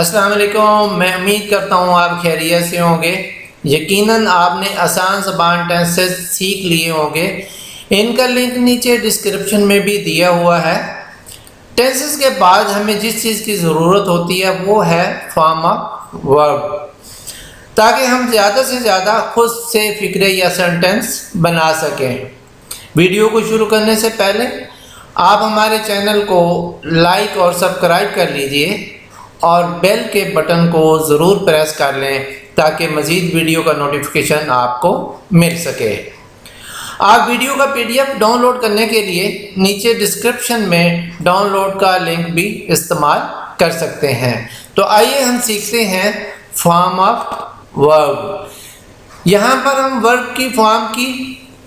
अस्सलाम वालेकुम। मैं उम्मीद करता हूँ आप खैरियत से होंगे। यकीनन आपने आसान ज़बान टेंसेस सीख लिए होंगे। इनका लिंक नीचे डिस्क्रिप्शन में भी दिया हुआ है। टेंसेस के बाद हमें जिस चीज़ की ज़रूरत होती है वो है फॉर्म ऑफ वर्ब, ताकि हम ज़्यादा से ज़्यादा खुद से फ़िक्रे या सेंटेंस बना सकें। वीडियो को शुरू करने से पहले आप हमारे चैनल को लाइक और सब्सक्राइब कर लीजिए और बेल के बटन को ज़रूर प्रेस कर लें ताकि मज़ीद वीडियो का नोटिफिकेशन आपको मिल सके। आप वीडियो का PDF डाउनलोड करने के लिए नीचे डिस्क्रिप्शन में डाउनलोड का लिंक भी इस्तेमाल कर सकते हैं। तो आइए हम सीखते हैं फॉर्म ऑफ वर्ब। यहाँ पर हम वर्ब की फॉर्म की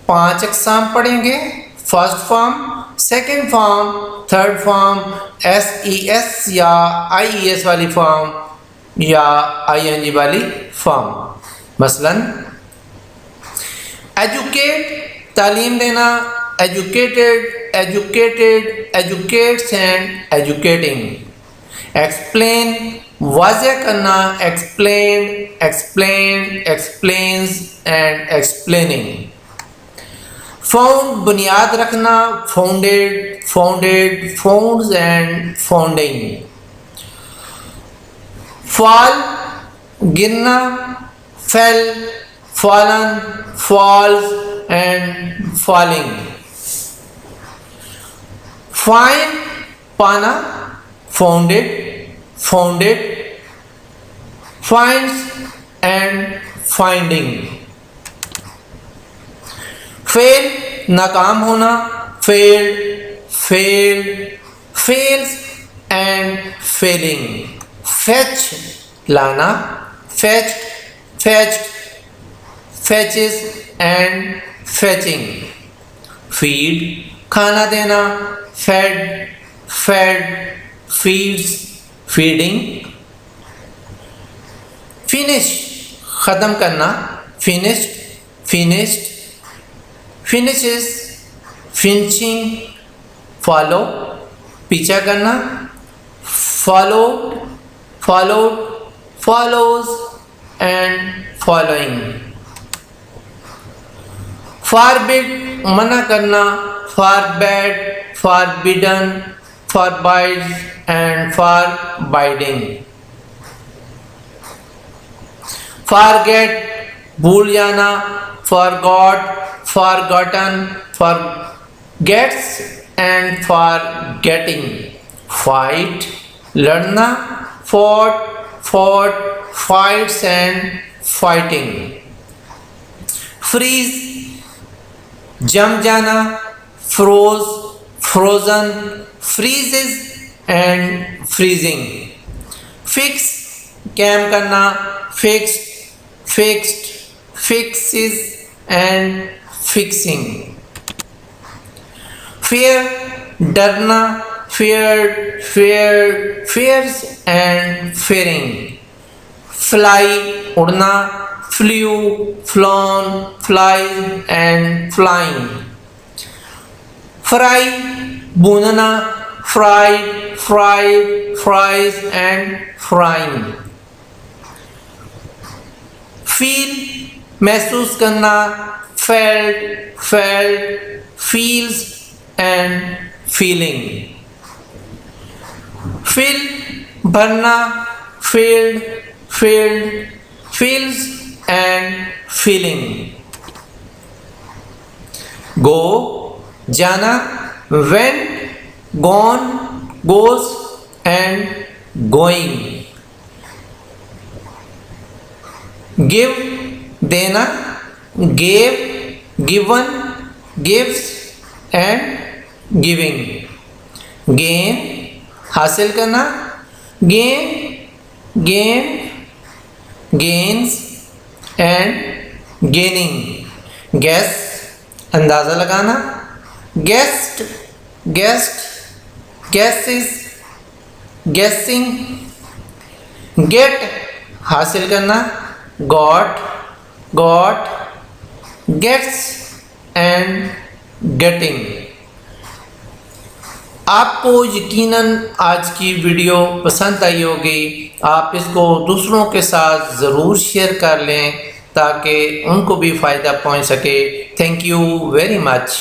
5 अक़साम पढ़ेंगे। First form, second form, third form, SES या IES वाली फॉर्म या ING वाली फॉर्म। मसलन एजुकेट तालीम देना, educated, educated, educates and educating. Explain वाज़ेह करना, explain, explain, explains and explaining. Found बुनियाद रखना, founded, founded, founds and founding. Fall गिरना, fell, fallen, falls and falling. Find पाना, founded, founded, finds and finding. Fail नाकाम होना, failed, failed, fails and failing. Fetch लाना, fetched, fetched, फेचेस and fetching. Feed खाना देना, fed, fed, feeds, feeding. Finish ख़त्म करना, finished, finished, finishes, finishing. Follow पीछा करना, followed, followed, follows and following. Forbid मना करना, forbade, forbidden, forbids and forbidding. Forget भूल जाना, forgot, forgotten, forgets and forgetting। fight लड़ना, fought, fought, fights and fighting। freeze जम जाना, froze, frozen, freezes and freezing। fix कैम करना, fixed, fixed, fixes and fixing। fear डरना, feared, feared, fears and fearing। fly उड़ना, flew, flown, flies and flying। fry भूनना, fried, fried, fries and frying। feel महसूस करना, felt, felt, feels and feeling। fill भरना, filled, filled, fills and filling। go जाना, went, gone, goes and going। give देना, gave, given, gives and giving। gain हासिल करना, gain, gained, gains and gaining। guess अंदाज़ा लगाना, guessed, guessed, guesses, guessing। get हासिल करना, got, got, gets and getting। आपको यकीनन आज की वीडियो पसंद आई होगी। आप इसको दूसरों के साथ ज़रूर शेयर कर लें ताकि उनको भी फ़ायदा पहुंच सके। Thank you very much.